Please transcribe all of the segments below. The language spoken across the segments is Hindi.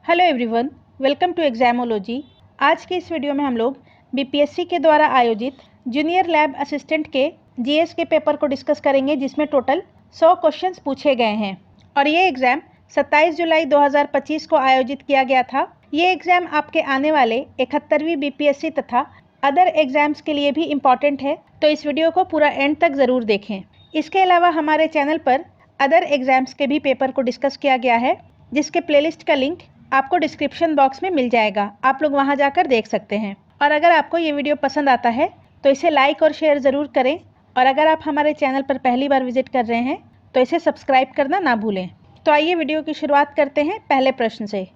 Hello everyone, welcome to Examology. आज के इस वीडियो में हम लोग बीपीएससी के द्वारा आयोजित जूनियर लैब असिस्टेंट के जीएस के पेपर को डिस्कस करेंगे, जिसमें टोटल 100 क्वेश्चंस पूछे गए हैं और ये एग्ज़ाम 27 जुलाई 2025 को आयोजित किया गया था। ये एग्ज़ाम आपके आने वाले 71वीं बीपीएससी तथा अदर एग्ज़ाम्स के लिए भी इम्पॉर्टेंट है, तो इस वीडियो को पूरा एंड तक ज़रूर देखें। इसके अलावा हमारे चैनल पर अदर एग्ज़ाम्स के भी पेपर को डिस्कस किया गया है, जिसके प्लेलिस्ट का लिंक आपको डिस्क्रिप्शन बॉक्स में मिल जाएगा। आप लोग वहां जाकर देख सकते हैं। और अगर आपको ये वीडियो पसंद आता है तो इसे लाइक और शेयर ज़रूर करें, और अगर आप हमारे चैनल पर पहली बार विजिट कर रहे हैं तो इसे सब्सक्राइब करना ना भूलें। तो आइए वीडियो की शुरुआत करते हैं पहले प्रश्न से।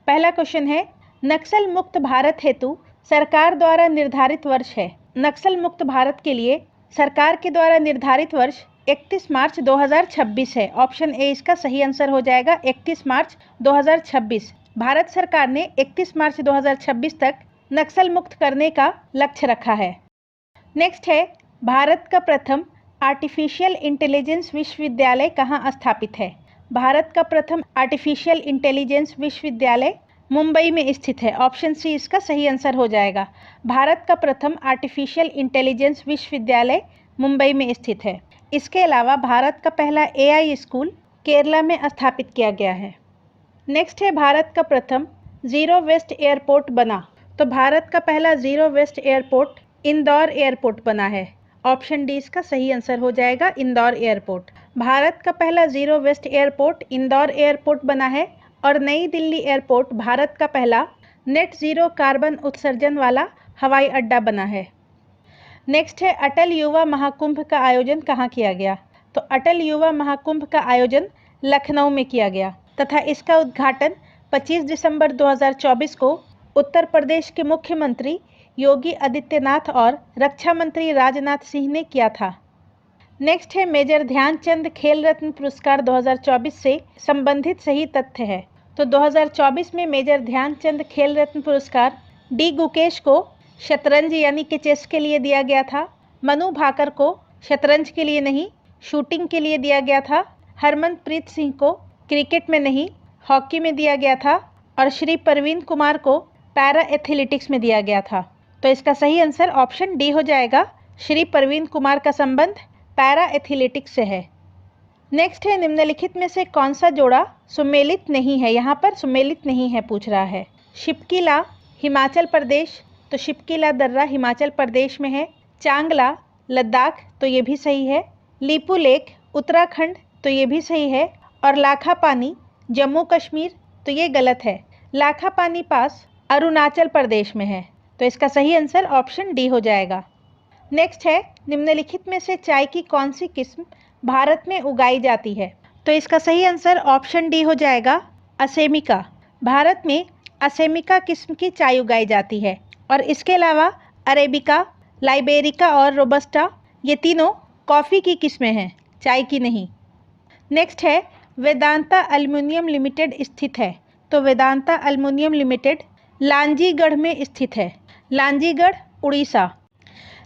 पहला क्वेश्चन है, नक्सल मुक्त भारत हेतु सरकार द्वारा निर्धारित वर्ष है। नक्सल मुक्त भारत के लिए सरकार के द्वारा निर्धारित वर्ष 31 मार्च 2026 है। ऑप्शन ए इसका सही आंसर हो जाएगा, 31 मार्च 2026। भारत सरकार ने 31 मार्च 2026 तक नक्सल मुक्त करने का लक्ष्य रखा है। नेक्स्ट है, भारत का प्रथम आर्टिफिशियल इंटेलिजेंस विश्वविद्यालय कहाँ स्थापित है। भारत का प्रथम आर्टिफिशियल इंटेलिजेंस विश्वविद्यालय मुंबई में स्थित है। ऑप्शन सी इसका सही आंसर हो जाएगा। भारत का प्रथम आर्टिफिशियल इंटेलिजेंस विश्वविद्यालय मुंबई में स्थित है। इसके अलावा भारत का पहला एआई स्कूल केरला में स्थापित किया गया है। नेक्स्ट है, भारत का प्रथम ज़ीरो वेस्ट एयरपोर्ट बना। तो भारत का पहला zero waste airport Indore airport बना है। ऑप्शन डी इसका सही आंसर हो जाएगा, इंदौर एयरपोर्ट। भारत का पहला zero waste airport Indore airport बना है। और नई दिल्ली एयरपोर्ट भारत का पहला नेट ज़ीरो कार्बन उत्सर्जन वाला हवाई अड्डा बना है। नेक्स्ट है, अटल युवा महाकुंभ का आयोजन कहाँ किया गया। तो अटल युवा महाकुंभ का आयोजन लखनऊ में किया गया तथा इसका उद्घाटन 25 दिसंबर 2024 को उत्तर प्रदेश के मुख्यमंत्री योगी आदित्यनाथ और रक्षा मंत्री राजनाथ सिंह ने किया था। नेक्स्ट है, मेजर ध्यानचंद खेल रत्न पुरस्कार 2024 से संबंधित सही तथ्य है। तो 2024 में मेजर ध्यानचंद खेल रत्न पुरस्कार डी गुकेश को शतरंज यानी कि चेस के लिए दिया गया था। मनु भाकर को शतरंज के लिए नहीं, शूटिंग के लिए दिया गया था। हरमनप्रीत सिंह को क्रिकेट में नहीं, हॉकी में दिया गया था। और श्री परवीन कुमार को पैरा एथलेटिक्स में दिया गया था। तो इसका सही आंसर ऑप्शन डी हो जाएगा। श्री परवीन कुमार का संबंध पैरा एथलेटिक्स से है। नेक्स्ट है, निम्नलिखित में से कौन सा जोड़ा सुमेलित नहीं है। यहाँ पर सुमेलित नहीं है पूछ रहा है। शिपकीला हिमाचल प्रदेश, तो शिपकीला दर्रा हिमाचल प्रदेश में है। चांगला लद्दाख, तो ये भी सही है। लीपू लेक उत्तराखंड, तो ये भी सही है। और लाखा पानी जम्मू कश्मीर, तो ये गलत है। लाखा पानी पास अरुणाचल प्रदेश में है। तो इसका सही आंसर ऑप्शन डी हो जाएगा। नेक्स्ट है, निम्नलिखित में से चाय की कौन सी किस्म भारत में उगाई जाती है। तो इसका सही आंसर ऑप्शन डी हो जाएगा, असेमिका। भारत में असेमिका किस्म की चाय उगाई जाती है। और इसके अलावा अरेबिका, लाइबेरिका और रोबस्टा, ये तीनों कॉफ़ी की किस्में हैं, चाय की नहीं। नेक्स्ट है, वेदांता एल्युमिनियम लिमिटेड स्थित है। तो वेदांता एल्युमिनियम लिमिटेड लांजीगढ़ में स्थित है। लांजीगढ़ उड़ीसा।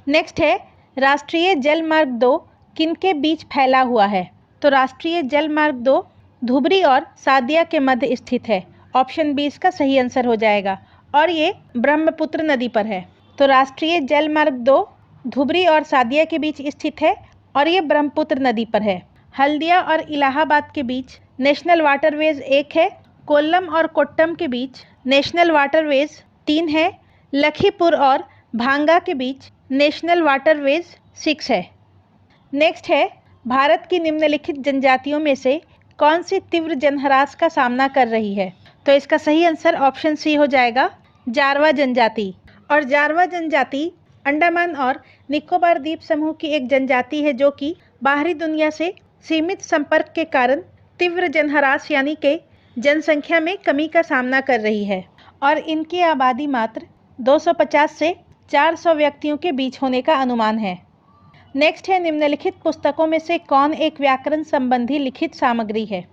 नेक्स्ट है, राष्ट्रीय जल मार्ग 2 किनके बीच फैला हुआ है। तो राष्ट्रीय जल मार्ग 2 धुबरी और सादिया के मध्य स्थित है। ऑप्शन बी इसका सही आंसर हो जाएगा। और ये ब्रह्मपुत्र नदी पर है। तो राष्ट्रीय जल मार्ग 2 धुबरी और सादिया के बीच स्थित है और ये ब्रह्मपुत्र नदी पर है। हल्दिया और इलाहाबाद के बीच नेशनल वाटरवेज 1 है। कोल्लम और कोट्टम के बीच नेशनल वाटरवेज 3 है। लखीपुर और भांगा के बीच नेशनल वाटरवेज 6 है। नेक्स्ट है, भारत की निम्नलिखित जनजातियों में से कौन सी तीव्र जनहरास का सामना कर रही है। तो इसका सही आंसर ऑप्शन सी हो जाएगा, जारवा जनजाति। और जारवा जनजाति अंडमान और निकोबार द्वीप समूह की एक जनजाति है, जो कि बाहरी दुनिया से सीमित संपर्क के कारण तीव्र जनहरास यानी कि जनसंख्या में कमी का सामना कर रही है। और इनकी आबादी मात्र 250 से 400 व्यक्तियों के बीच होने का अनुमान है। नेक्स्ट है, निम्नलिखित पुस्तकों में से कौन एक व्याकरण संबंधी लिखित सामग्री है।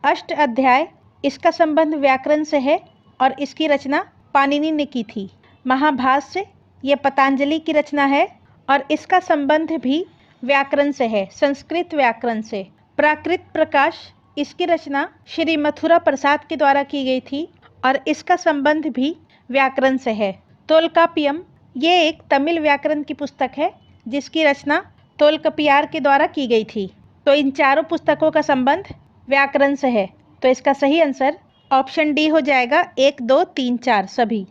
अष्ट अध्याय, इसका संबंध व्याकरण से है और इसकी रचना पाणिनि ने की थी। महाभाष्य, ये पतंजलि की रचना है और इसका संबंध भी व्याकरण से है, संस्कृत व्याकरण से। प्राकृत प्रकाश, इसकी रचना श्री मथुरा प्रसाद के द्वारा की गई थी और इसका संबंध भी व्याकरण से है। तोल्काप्पियम ये एक तमिल व्याकरण की पुस्तक है जिसकी रचना तोल्काप्पियार के द्वारा की गई थी। तो इन चारों पुस्तकों का संबंध व्याकरण से है। तो इसका सही आंसर ऑप्शन डी हो जाएगा, 1, 2, 3, 4 सभी।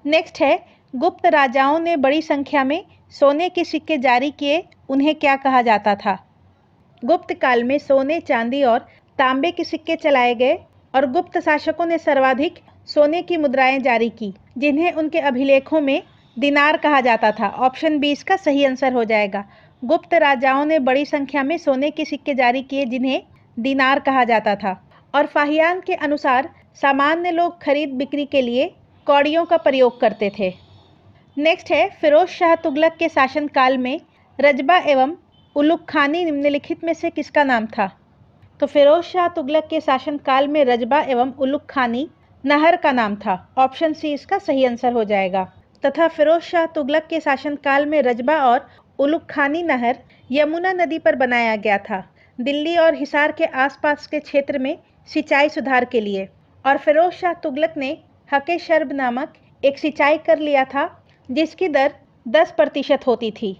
नेक्स्ट है, गुप्त राजाओं ने बड़ी संख्या में सोने के सिक्के जारी किए, उन्हें क्या कहा जाता था? गुप्त काल में सोने, चांदी और तांबे के सिक्के चलाए गए और गुप्त शासकों ने सर्वाधिक सोने की मुद्राएं जारी की, जिन्हें उनके अभिलेखों में दिनार कहा जाता था। ऑप्शन बी इसका सही आंसर हो जाएगा। गुप्त राजाओं ने बड़ी संख्या में सोने के सिक्के जारी किए जिन्हें दिनार कहा जाता था। और फाहियान के अनुसार सामान्य लोग खरीद बिक्री के लिए कौड़ियों का प्रयोग करते थे। नेक्स्ट है, फिरोज शाह तुगलक के शासनकाल में रजबा एवं उलुग खानी निम्नलिखित में से किसका नाम था? तो फिरोज शाह तुगलक के शासनकाल में रजबा एवं उलुग खानी नहर का नाम था। ऑप्शन सी इसका सही आंसर हो जाएगा। तथा फिरोज शाह तुगलक के शासनकाल में रजबा और उलुग खानी नहर यमुना नदी पर बनाया गया था, दिल्ली और हिसार के आसपास के क्षेत्र में सिंचाई सुधार के लिए। और फिरोज शाह तुगलक ने हके शर्ब नामक एक सिंचाई कर लिया था जिसकी दर 10% होती थी।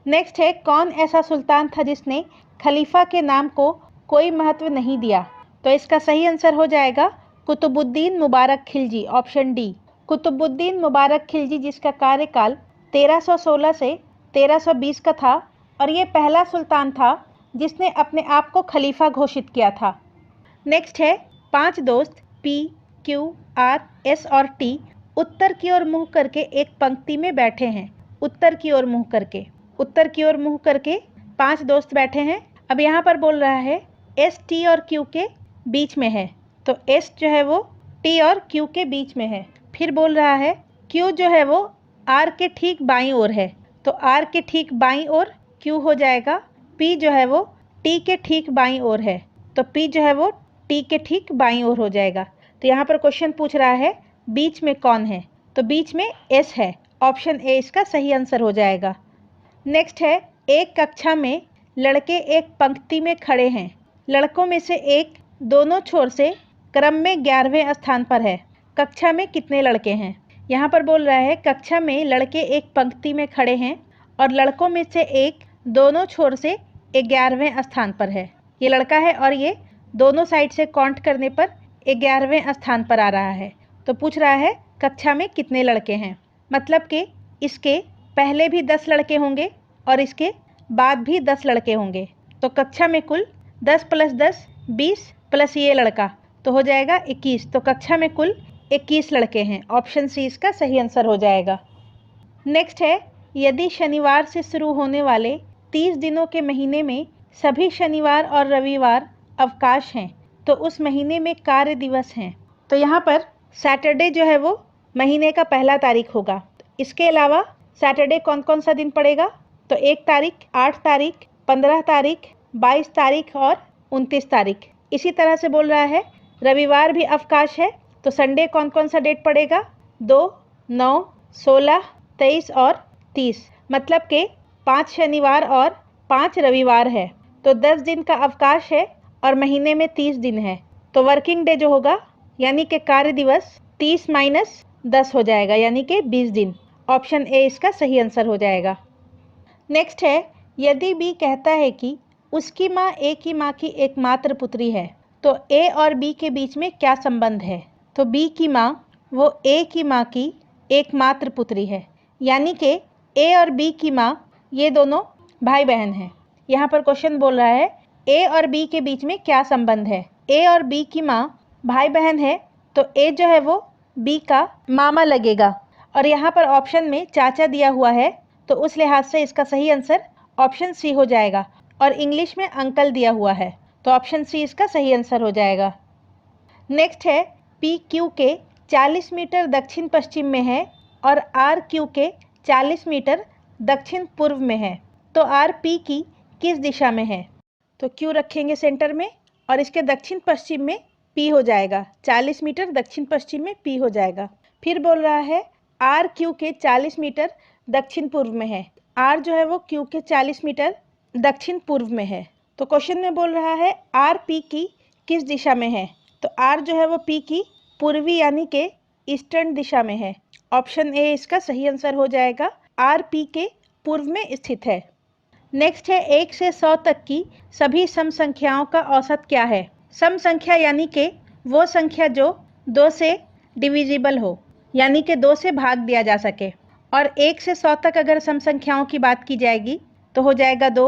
नेक्स्ट है, कौन ऐसा सुल्तान था जिसने खलीफा के नाम को कोई महत्व नहीं दिया? तो इसका सही आंसर हो जाएगा कुतुबुद्दीन मुबारक खिलजी। ऑप्शन डी, कुतुबुद्दीन मुबारक खिलजी, जिसका कार्यकाल 1316 से 1320 का था और ये पहला सुल्तान था जिसने अपने आप को खलीफा घोषित किया था। नेक्स्ट है, 5 दोस्त P, Q, R, S और T उत्तर की ओर मुंह करके एक पंक्ति में बैठे हैं। उत्तर की ओर मुंह करके, उत्तर की ओर मुंह करके 5 दोस्त बैठे हैं। अब यहाँ पर बोल रहा है S, T और Q के बीच में है, तो S जो है वो T और Q के बीच में है। फिर बोल रहा है Q जो है वो R के ठीक बाईं ओर है, तो R के ठीक बाईं ओर Q हो जाएगा। P जो है वो T के ठीक बाईं ओर है, तो P जो है वो T के ठीक बाईं ओर हो जाएगा। तो यहाँ पर क्वेश्चन पूछ रहा है बीच में कौन है, तो बीच में S है। ऑप्शन ए इसका सही आंसर हो जाएगा। नेक्स्ट है, एक कक्षा में लड़के एक पंक्ति में खड़े हैं। लड़कों में से एक दोनों छोर से क्रम में 11वें स्थान पर है। कक्षा में कितने लड़के हैं? यहाँ पर बोल रहा है कक्षा में लड़के एक पंक्ति में खड़े हैं और लड़कों में से एक दोनों छोर से 11वें स्थान पर है। ये लड़का है और ये दोनों साइड से काउंट करने पर 11वें स्थान पर आ रहा है। तो पूछ रहा है कक्षा में कितने लड़के हैं, मतलब कि इसके पहले भी 10 लड़के होंगे और इसके बाद भी 10 लड़के होंगे। तो कक्षा में कुल 10 + 10 20 प्लस ये लड़का तो हो जाएगा 21। तो कक्षा में कुल 21 लड़के हैं। ऑप्शन सी इसका सही आंसर हो जाएगा। नेक्स्ट है, यदि शनिवार से शुरू होने वाले 30 दिनों के महीने में सभी शनिवार और रविवार अवकाश हैं तो उस महीने में कार्य दिवस हैं। तो यहाँ पर सैटरडे जो है वो महीने का पहला तारीख होगा। इसके अलावा सैटरडे कौन कौन सा दिन पड़ेगा? तो 1 तारीख, 8 तारीख, 15 तारीख, 22 तारीख और 29 तारीख। इसी तरह से बोल रहा है रविवार भी अवकाश है, तो संडे कौन कौन सा डेट पड़ेगा? 2, 9, 16, 23 और 30। मतलब कि 5 शनिवार और 5 रविवार है, तो 10 दिन का अवकाश है और महीने में 30 दिन है। तो वर्किंग डे जो होगा यानी कि कार्य दिवस 30 - 10 हो जाएगा, यानी कि 20 दिन। ऑप्शन ए इसका सही आंसर हो जाएगा। नेक्स्ट है, यदि बी कहता है कि उसकी माँ ए की माँ की एकमात्र पुत्री है तो ए और बी के बीच में क्या संबंध है? तो बी की माँ वो ए की माँ की एकमात्र पुत्री है, यानी कि ए और बी की माँ ये दोनों भाई बहन हैं। यहाँ पर क्वेश्चन बोल रहा है ए और बी के बीच में क्या संबंध है? ए और बी की माँ भाई बहन है तो ए जो है वो बी का मामा लगेगा और यहाँ पर ऑप्शन में चाचा दिया हुआ है, तो उस लिहाज से इसका सही आंसर ऑप्शन सी हो जाएगा। और इंग्लिश में अंकल दिया हुआ है, तो ऑप्शन सी इसका सही आंसर हो जाएगा। नेक्स्ट है, पी क्यू के 40 मीटर दक्षिण पश्चिम में है और आर क्यू के 40 मीटर दक्षिण पूर्व में है, तो आर पी की किस दिशा में है? तो क्यू रखेंगे सेंटर में और इसके दक्षिण पश्चिम में पी हो जाएगा। 40 मीटर दक्षिण पश्चिम में पी हो जाएगा। फिर बोल रहा है आर क्यू के 40 मीटर दक्षिण पूर्व में है। आर जो है वो क्यू के 40 मीटर दक्षिण पूर्व में है। तो क्वेश्चन में बोल रहा है आर पी की किस दिशा में है? तो आर जो है वो पी की पूर्वी यानी के ईस्टर्न दिशा में है। ऑप्शन ए इसका सही आंसर हो जाएगा। आर पी के पूर्व में स्थित है। नेक्स्ट है 1 से 100 तक की सभी सम संख्याओं का औसत क्या है। सम संख्या यानी कि वो संख्या जो 2 से डिविजिबल हो, यानी कि 2 से भाग दिया जा सके। और 1 से 100 तक अगर सम संख्याओं की बात की जाएगी तो हो जाएगा 2,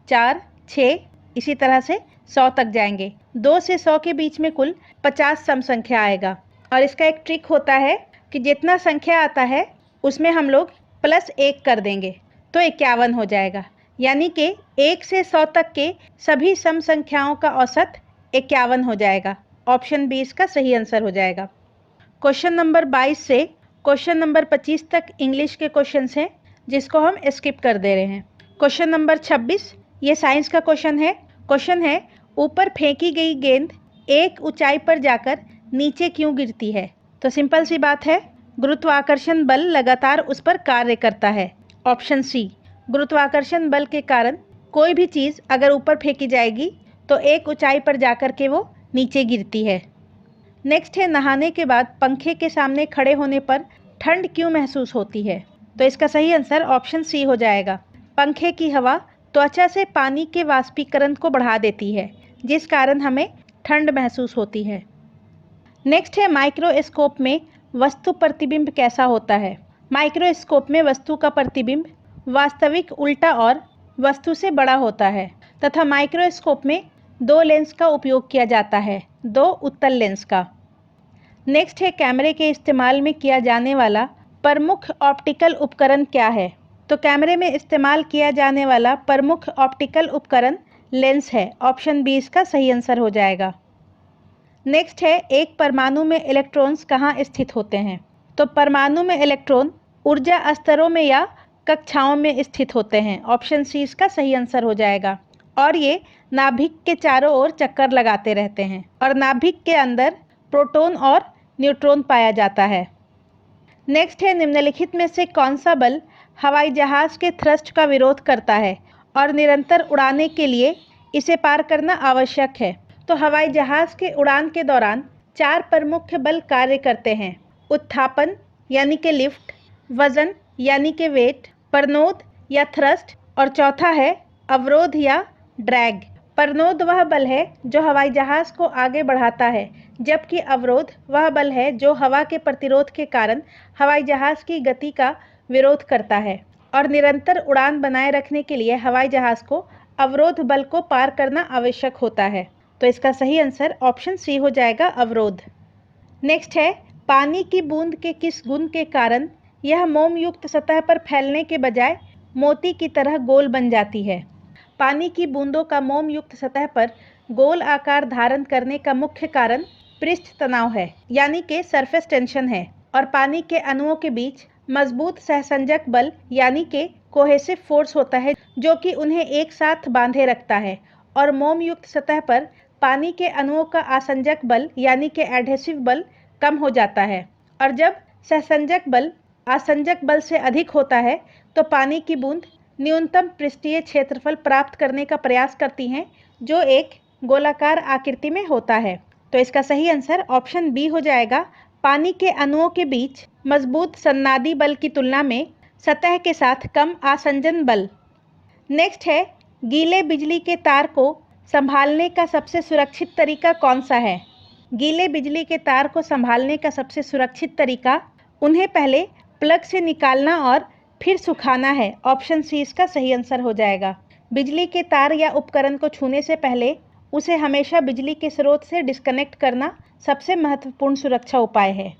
4, 6, इसी तरह से 100 तक जाएंगे। 2 से 100 के बीच में कुल 50 सम संख्या आएगा। और इसका एक ट्रिक होता है कि जितना संख्या आता है उसमें हम लोग +1 कर देंगे तो 51 हो जाएगा। यानी कि 1 से 100 तक के सभी सम संख्याओं का औसत 51 हो जाएगा। ऑप्शन बी इसका सही आंसर हो जाएगा। क्वेश्चन नंबर 22 से क्वेश्चन नंबर 25 तक इंग्लिश के क्वेश्चंस हैं, जिसको हम स्किप कर दे रहे हैं। क्वेश्चन नंबर 26 ये साइंस का क्वेश्चन है। क्वेश्चन है, ऊपर फेंकी गई गेंद एक ऊंचाई पर जाकर नीचे क्यों गिरती है। तो सिंपल सी बात है, गुरुत्वाकर्षण बल लगातार उस पर कार्य करता है। ऑप्शन सी, गुरुत्वाकर्षण बल के कारण कोई भी चीज़ अगर ऊपर फेंकी जाएगी तो एक ऊंचाई पर जाकर के वो नीचे गिरती है। नेक्स्ट है, नहाने के बाद पंखे के सामने खड़े होने पर ठंड क्यों महसूस होती है। तो इसका सही आंसर ऑप्शन सी हो जाएगा। पंखे की हवा त्वचा से पानी के वाष्पीकरण को बढ़ा देती है, जिस कारण हमें ठंड महसूस होती है। नेक्स्ट है, माइक्रोस्कोप में वस्तु प्रतिबिंब कैसा होता है। माइक्रोस्कोप में वस्तु का प्रतिबिंब वास्तविक उल्टा और वस्तु से बड़ा होता है तथा माइक्रोस्कोप में 2 लेंस का उपयोग किया जाता है, 2 उत्तल लेंस का। नेक्स्ट है, कैमरे के इस्तेमाल में किया जाने वाला प्रमुख ऑप्टिकल उपकरण क्या है। तो कैमरे में इस्तेमाल किया जाने वाला प्रमुख ऑप्टिकल उपकरण लेंस है। ऑप्शन बी इसका सही आंसर हो जाएगा। नेक्स्ट है, एक परमाणु में इलेक्ट्रॉन्स कहाँ स्थित होते हैं। तो परमाणु में इलेक्ट्रॉन ऊर्जा स्तरों में या कक्षाओं में स्थित होते हैं। ऑप्शन सी इसका सही आंसर हो जाएगा। और ये नाभिक के चारों ओर चक्कर लगाते रहते हैं और नाभिक के अंदर प्रोटॉन और न्यूट्रॉन पाया जाता है। नेक्स्ट है, निम्नलिखित में से कौन सा बल हवाई जहाज के थ्रस्ट का विरोध करता है और निरंतर उड़ाने के लिए इसे पार करना आवश्यक है। तो हवाई जहाज के उड़ान के दौरान 4 प्रमुख बल कार्य करते हैं। उत्थापन यानी कि लिफ्ट, वजन यानी कि वेट, प्रनोद या थ्रस्ट, और चौथा है अवरोध या ड्रैग। प्रनोद वह बल है जो हवाई जहाज को आगे बढ़ाता है, जबकि अवरोध वह बल है जो हवा के प्रतिरोध के कारण हवाई जहाज की गति का विरोध करता है। और निरंतर उड़ान बनाए रखने के लिए हवाई जहाज को अवरोध बल को पार करना आवश्यक होता है। तो इसका सही आंसर ऑप्शन सी हो जाएगा, अवरोध। नेक्स्ट है, पानी की बूंद के किस गुण के कारण यह मोम युक्त सतह पर फैलने के बजाय मोती की तरह गोल बन जाती है। पानी की बूंदों का मोम युक्त सतह पर गोल आकार धारण करने का मुख्य कारण पृष्ठ तनाव है, यानी कि सरफेस टेंशन है, और पानी के अणुओं के बीच मजबूत सहसंजक बल यानी कि कोहेसिव फोर्स होता है, जो कि उन्हें एक साथ बांधे रखता है। और मोम युक्त सतह पर पानी के अणुओं का आसंजक बल यानी कि एडहेसिव बल कम हो जाता है, और जब सहसंजक बल आसंजक बल से अधिक होता है तो पानी की बूंद न्यूनतम पृष्ठीय क्षेत्रफल प्राप्त करने का प्रयास करती हैं, जो एक गोलाकार आकृति में होता है। तो इसका सही आंसर ऑप्शन बी हो जाएगा। पानी के अणुओं के बीच मजबूत सन्नादी बल की तुलना में सतह के साथ कम आसंजन बल। नेक्स्ट है, गीले बिजली के तार को संभालने का सबसे सुरक्षित तरीका कौन सा है। गीले बिजली के तार को संभालने का सबसे सुरक्षित तरीका उन्हें पहले प्लग से निकालना और फिर सुखाना है। ऑप्शन सी इसका सही आंसर हो जाएगा। बिजली के तार या उपकरण को छूने से पहले उसे हमेशा बिजली के स्रोत से डिस्कनेक्ट करना सबसे महत्वपूर्ण सुरक्षा उपाय है।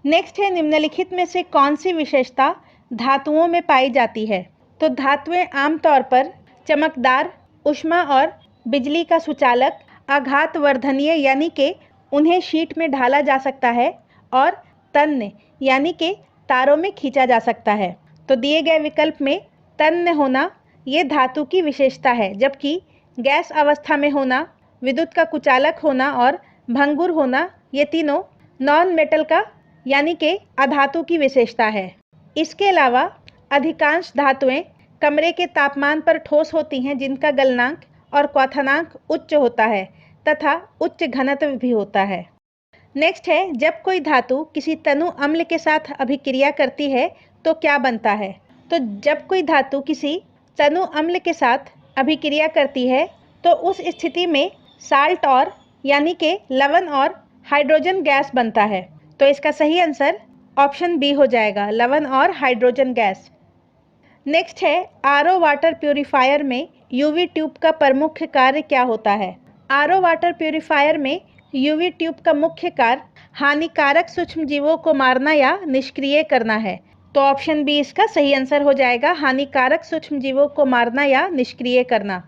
नेक्स्ट है, निम्नलिखित में से कौन सी विशेषता धातुओं में पाई जाती है। तो धातुएं आमतौर पर चमकदार, ऊष्मा और बिजली का सुचालक, आघात वर्धनीय यानी कि उन्हें शीट में ढाला जा सकता है, और तन्य यानी कि तारों में खींचा जा सकता है। तो दिए गए विकल्प में तन्य होना ये धातु की विशेषता है, जबकि गैस अवस्था में होना, विद्युत का कुचालक होना और भंगुर होना ये तीनों नॉन मेटल का यानी कि अधातु की विशेषता है। इसके अलावा अधिकांश धातुएं कमरे के तापमान पर ठोस होती हैं, जिनका गलनांक और क्वथनांक उच्च होता है तथा उच्च घनत्व भी होता है। नेक्स्ट है, जब कोई धातु किसी तनु अम्ल के साथ अभिक्रिया करती है तो क्या बनता है। तो जब कोई धातु किसी तनु अम्ल के साथ अभिक्रिया करती है तो उस स्थिति में साल्ट और यानी कि लवण और हाइड्रोजन गैस बनता है। तो इसका सही आंसर ऑप्शन बी हो जाएगा, लवण और हाइड्रोजन गैस। नेक्स्ट है, आरओ वाटर प्यूरिफायर में यूवी ट्यूब का प्रमुख कार्य क्या होता है। आरओ वाटर प्यूरिफायर में यूवी ट्यूब का मुख्य कार्य हानिकारक सूक्ष्मजीवों को मारना या निष्क्रिय करना है। तो ऑप्शन बी इसका सही आंसर हो जाएगा, हानिकारक सूक्ष्मजीवों को मारना या निष्क्रिय करना।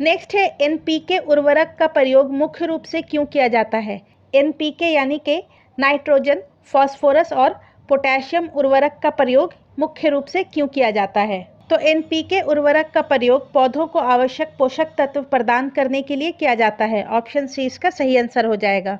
नेक्स्ट है, एनपीके उर्वरक का प्रयोग मुख्य रूप से क्यों किया जाता है। एनपीके यानी कि नाइट्रोजन, फास्फोरस और पोटेशियम उर्वरक का प्रयोग मुख्य रूप से क्यों किया जाता है। तो एनपीके उर्वरक का प्रयोग पौधों को आवश्यक पोषक तत्व प्रदान करने के लिए किया जाता है। ऑप्शन सी इसका सही आंसर हो जाएगा।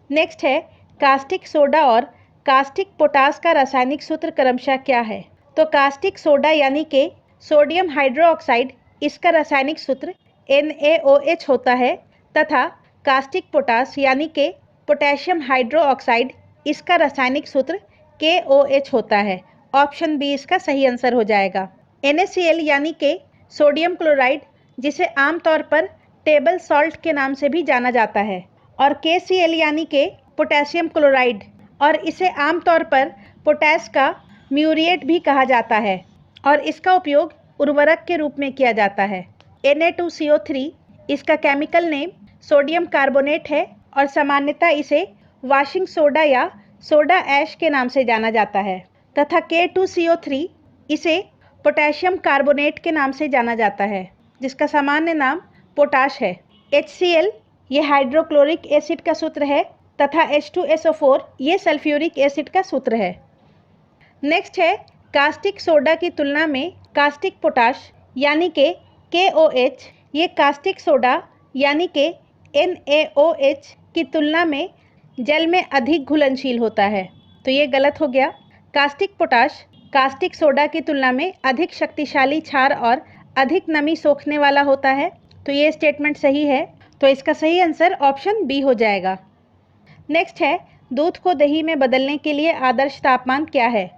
नेक्स्ट है, कास्टिक सोडा और कास्टिक पोटास का रासायनिक सूत्र क्रमशः क्या है। तो कास्टिक सोडा यानी कि सोडियम हाइड्रोक्साइड, इसका रासायनिक सूत्र NaOH होता है तथा कास्टिक पोटास यानी कि पोटेशियम हाइड्रोक्साइड, इसका रासायनिक सूत्र KOH होता है। ऑप्शन बी इसका सही आंसर हो जाएगा। NaCl यानी कि सोडियम क्लोराइड, जिसे आमतौर पर टेबल सॉल्ट के नाम से भी जाना जाता है, और KCl यानी कि पोटेशियम क्लोराइड, और इसे आमतौर पर पोटैश का म्यूरिएट भी कहा जाता है और इसका उपयोग उर्वरक के रूप में किया जाता है। Na2CO3, इसका केमिकल नेम सोडियम कार्बोनेट है और सामान्यतः इसे वॉशिंग सोडा या सोडा ऐश के नाम से जाना जाता है तथा K2CO3, इसे पोटेशियम कार्बोनेट के नाम से जाना जाता है जिसका सामान्य नाम पोटाश है। HCl, ये हाइड्रोक्लोरिक एसिड का सूत्र है तथा H2SO4, ये सल्फ्यूरिक एसिड का सूत्र है। नेक्स्ट है, कास्टिक सोडा की तुलना में कास्टिक पोटाश यानी कि KOH, ये कास्टिक सोडा यानी कि NaOH की तुलना में जल में अधिक घुलनशील होता है। तो ये गलत हो गया। कास्टिक पोटाश कास्टिक सोडा की तुलना में अधिक शक्तिशाली क्षार और अधिक नमी सोखने वाला होता है। तो ये स्टेटमेंट सही है। तो इसका सही आंसर ऑप्शन बी हो जाएगा। नेक्स्ट है, दूध को दही में बदलने के लिए आदर्श तापमान क्या है।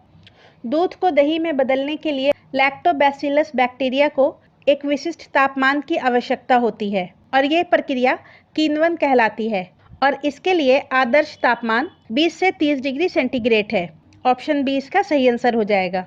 दूध को दही में बदलने के लिए लैक्टोबैसिलस बैक्टीरिया को एक विशिष्ट तापमान की आवश्यकता होती है और ये प्रक्रिया किण्वन कहलाती है और इसके लिए आदर्श तापमान 20 से 30 डिग्री सेंटीग्रेड है। ऑप्शन बी इसका सही आंसर हो जाएगा।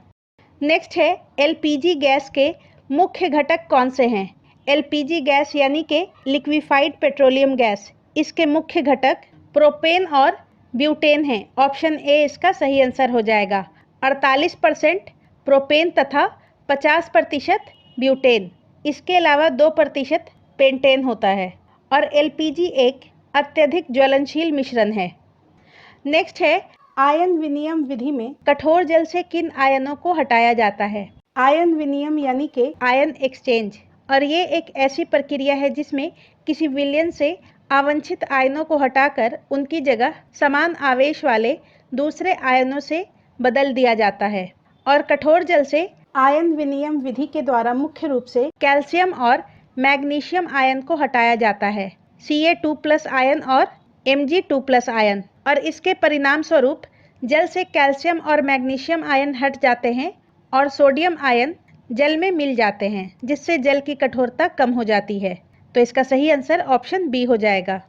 नेक्स्ट है, LPG गैस के मुख्य घटक कौन से हैं। LPG गैस यानी कि लिक्विफाइड पेट्रोलियम गैस, इसके मुख्य घटक प्रोपेन और ब्यूटेन हैं। ऑप्शन ए इसका सही आंसर हो जाएगा। 48% प्रोपेन तथा 50% ब्यूटेन, इसके अलावा 2% पेंटेन होता है और LPG एक अत्यधिक ज्वलनशील मिश्रण है। नेक्स्ट है, आयन विनिमय विधि में कठोर जल से किन आयनों को हटाया जाता है। आयन विनिमय यानी कि आयन एक्सचेंज, और ये एक ऐसी प्रक्रिया है जिसमें किसी विलयन से आवांछित आयनों को हटाकर उनकी जगह समान आवेश वाले दूसरे आयनों से बदल दिया जाता है। और कठोर जल से आयन विनिमय विधि के द्वारा मुख्य रूप से कैल्शियम और मैग्नीशियम आयन को हटाया जाता है, Ca2+ आयन और Mg2+ आयन, और इसके परिणाम स्वरूप जल से कैल्शियम और मैग्नीशियम आयन हट जाते हैं और सोडियम आयन जल में मिल जाते हैं जिससे जल की कठोरता कम हो जाती है। तो इसका सही आंसर ऑप्शन बी हो जाएगा।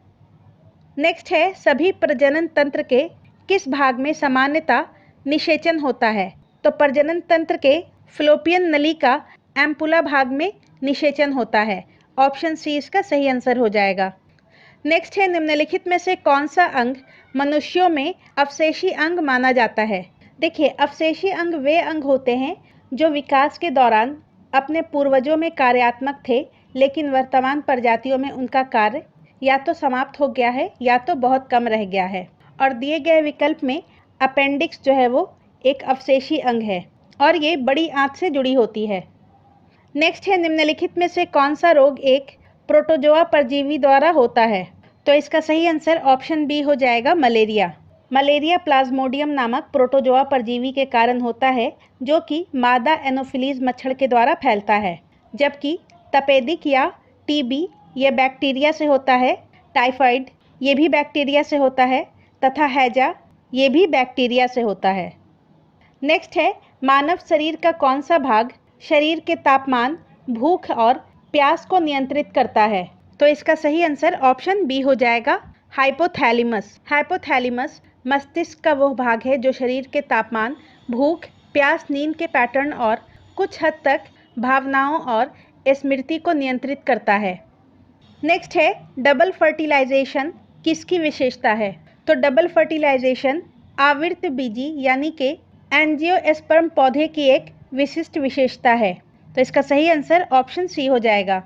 नेक्स्ट है, सभी प्रजनन तंत्र के किस भाग में सामान्यतः निषेचन होता है। तो प्रजनन तंत्र के फ्लोपियन नली का एम्पुला भाग में निषेचन होता है। ऑप्शन सी इसका सही आंसर हो जाएगा। नेक्स्ट है, निम्नलिखित में से कौन सा अंग मनुष्यों में अवशेषी अंग माना जाता है। देखिए, अवशेषी अंग वे अंग होते हैं जो विकास के दौरान अपने पूर्वजों में कार्यात्मक थे लेकिन वर्तमान प्रजातियों में उनका कार्य या तो समाप्त हो गया है या तो बहुत कम रह गया है। और दिए गए विकल्प में अपेंडिक्स जो है वो एक अवशेषी अंग है और ये बड़ी आंत से जुड़ी होती है। नेक्स्ट है, निम्नलिखित में से कौन सा रोग एक प्रोटोजोआ परजीवी द्वारा होता है। तो इसका सही आंसर ऑप्शन बी हो जाएगा, मलेरिया। मलेरिया प्लाज्मोडियम नामक प्रोटोजोआ परजीवी के कारण होता है जो कि मादा एनोफिलीज मच्छर के द्वारा फैलता है, जबकि तपेदिक या टीबी यह बैक्टीरिया से होता है। टाइफाइड, ये भी बैक्टीरिया से होता है, तथा हैजा ये भी बैक्टीरिया से होता है। नेक्स्ट है, मानव शरीर का कौन सा भाग शरीर के तापमान, भूख और प्यास को नियंत्रित करता है? तो इसका सही आंसर ऑप्शन बी हो जाएगा, हाइपोथैलेमस। हाइपोथैलेमस मस्तिष्क का वो भाग है जो शरीर के तापमान, भूख, प्यास, नींद के पैटर्न और कुछ हद तक भावनाओं और स्मृति को नियंत्रित करता है। नेक्स्ट है, डबल फर्टिलाइजेशन किसकी विशेषता है? तो डबल फर्टिलाइजेशन आवृतबीजी यानी कि एंजियोस्पर्म पौधे की एक विशिष्ट विशेषता है। तो इसका सही आंसर ऑप्शन सी हो जाएगा।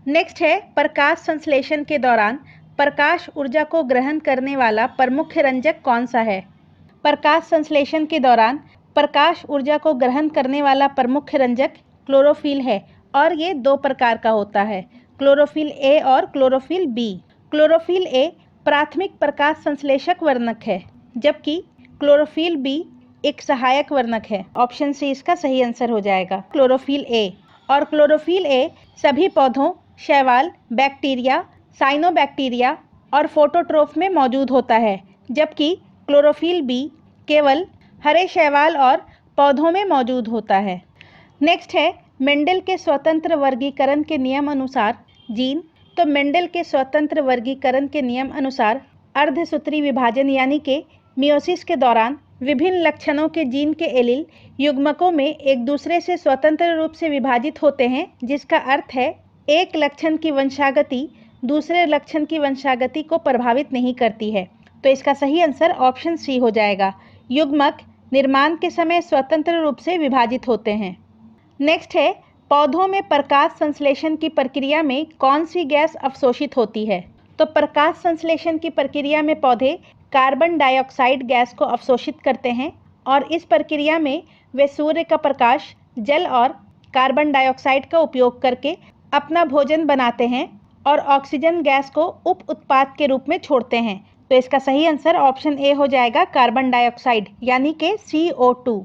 नेक्स्ट है, प्रकाश संश्लेषण के दौरान प्रकाश ऊर्जा को ग्रहण करने वाला प्रमुख रंजक कौन सा है? प्रकाश संश्लेषण के दौरान प्रकाश ऊर्जा को ग्रहण करने वाला प्रमुख रंजक क्लोरोफिल है और ये दो प्रकार का होता है, क्लोरोफिल ए और क्लोरोफिल बी। क्लोरोफिल ए प्राथमिक प्रकाश संश्लेषक वर्णक है, जबकि क्लोरोफिल बी एक सहायक वर्णक है। ऑप्शन सी इसका सही आंसर हो जाएगा, क्लोरोफिल ए। और क्लोरोफिल ए सभी पौधों, शैवाल, बैक्टीरिया, साइनोबैक्टीरिया और फोटोट्रोफ में मौजूद होता है, जबकि क्लोरोफिल बी केवल हरे शैवाल और पौधों में मौजूद होता है। नेक्स्ट है, मेंडल के स्वतंत्र वर्गीकरण के नियम अनुसार जीन। तो मेंडल के स्वतंत्र वर्गीकरण के नियम अनुसार अर्धसूत्री विभाजन यानी कि मियोसिस के दौरान विभिन्न लक्षणों के जीन के एलील युग्मकों में एक दूसरे से स्वतंत्र रूप से विभाजित होते हैं, जिसका अर्थ है एक लक्षण की वंशागति दूसरे लक्षण की वंशागति को प्रभावित नहीं करती है। तो इसका सही आंसर ऑप्शन सी हो जाएगा, युग्मक निर्माण के समय स्वतंत्र रूप से विभाजित होते हैं। नेक्स्ट है, पौधों में प्रकाश संश्लेषण की प्रक्रिया में कौन सी गैस अवशोषित होती है? तो प्रकाश संश्लेषण की प्रक्रिया में पौधे कार्बन डाइऑक्साइड गैस को अवशोषित करते हैं और इस प्रक्रिया में वे सूर्य का प्रकाश, जल और कार्बन डाइऑक्साइड का उपयोग करके अपना भोजन बनाते हैं और ऑक्सीजन गैस को उप उत्पाद के रूप में छोड़ते हैं। तो इसका सही आंसर ऑप्शन ए हो जाएगा, कार्बन डाइऑक्साइड यानी कि CO2।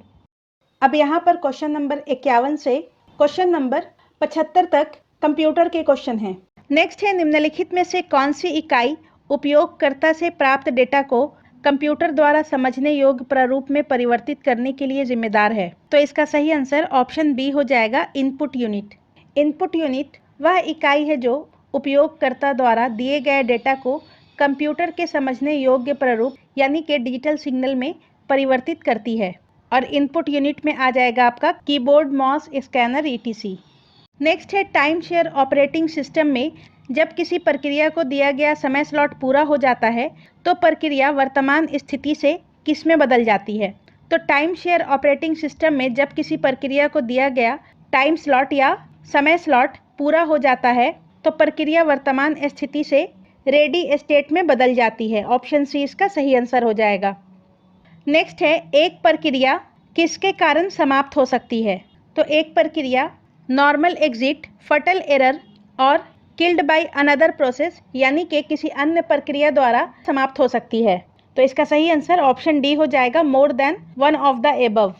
अब यहाँ पर क्वेश्चन नंबर 51 से क्वेश्चन नंबर 75 तक कंप्यूटर के क्वेश्चन हैं। नेक्स्ट है, निम्नलिखित में से कौन सी इकाई उपयोगकर्ता से प्राप्त डेटा को कंप्यूटर द्वारा समझने योग्य प्रारूप में परिवर्तित करने के लिए जिम्मेदार है? तो इसका सही आंसर ऑप्शन बी हो जाएगा, इनपुट यूनिट। इनपुट यूनिट वह इकाई है जो उपयोगकर्ता द्वारा दिए गए डेटा को कंप्यूटर के समझने योग्य प्रारूप यानी कि डिजिटल सिग्नल में परिवर्तित करती है, और इनपुट यूनिट में आ जाएगा आपका keyboard, mouse, scanner, ETC। Next है, टाइम शेयर ऑपरेटिंग सिस्टम में जब किसी प्रक्रिया को दिया गया समय स्लॉट पूरा हो जाता है तो प्रक्रिया वर्तमान स्थिति से किस में बदल जाती है? तो टाइम शेयर ऑपरेटिंग सिस्टम में जब किसी प्रक्रिया को दिया गया टाइम स्लॉट या समय स्लॉट पूरा हो जाता है तो प्रक्रिया वर्तमान स्थिति से रेडी स्टेट में बदल जाती है। ऑप्शन सी इसका सही आंसर हो जाएगा। नेक्स्ट है, एक प्रक्रिया किसके कारण समाप्त हो सकती है? तो एक प्रक्रिया नॉर्मल एग्जिट, फटल एरर और किल्ड बाय अनदर प्रोसेस यानी कि किसी अन्य प्रक्रिया द्वारा समाप्त हो सकती है। तो इसका सही आंसर ऑप्शन डी हो जाएगा, more than one of the above.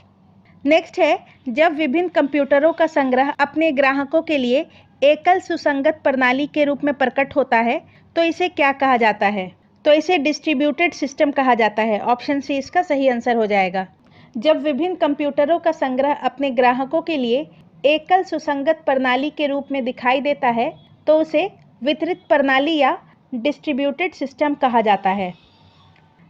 Next है, जब विभिन्न कंप्यूटरों का संग्रह अपने ग्राहकों के लिए एकल सुसंगत प्रणाली के रूप में प्रकट होता है तो इसे क्या कहा जाता है? तो इसे डिस्ट्रीब्यूटेड सिस्टम कहा जाता है। ऑप्शन सी इसका सही आंसर हो जाएगा। जब विभिन्न कंप्यूटरों का संग्रह अपने ग्राहकों के लिए एकल सुसंगत प्रणाली के रूप में दिखाई देता है तो उसे वितरित प्रणाली या डिस्ट्रीब्यूटेड सिस्टम कहा जाता है।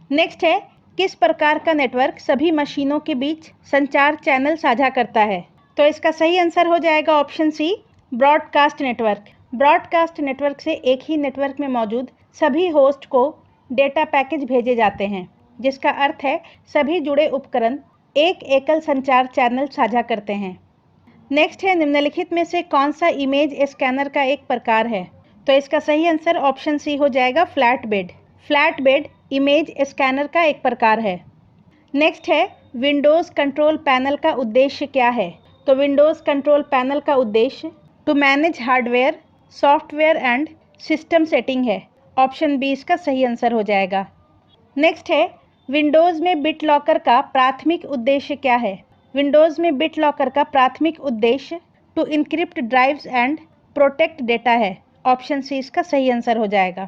नेक्स्ट है, किस प्रकार का नेटवर्क सभी मशीनों के बीच संचार चैनल साझा करता है? तो इसका सही आंसर हो जाएगा option C, broadcast network. Broadcast network से एक ही नेटवर्क में मौजूद सभी होस्ट को डेटा पैकेज भेजे जाते हैं, जिसका अर्थ है सभी जुड़े उपकरण एक एकल संचार चैनल साझा करते हैं। नेक्स्ट है, निम्नलिखित में से कौन सा इमेज स्कैनर का एक प्रकार है? तो इसका सही आंसर ऑप्शन सी हो जाएगा, flat bed. Flat bed image scanner का एक प्रकार है। नेक्स्ट है, विंडोज़ कंट्रोल पैनल का उद्देश्य क्या है? तो विंडोज़ कंट्रोल पैनल का उद्देश्य to manage hardware, software and system setting है। ऑप्शन बी इसका सही आंसर हो जाएगा। नेक्स्ट है, विंडोज़ में बिट लॉकर का प्राथमिक उद्देश्य क्या है? विंडोज़ में बिट लॉकर का प्राथमिक उद्देश्य to encrypt drives and protect data है। ऑप्शन सी इसका सही आंसर हो जाएगा।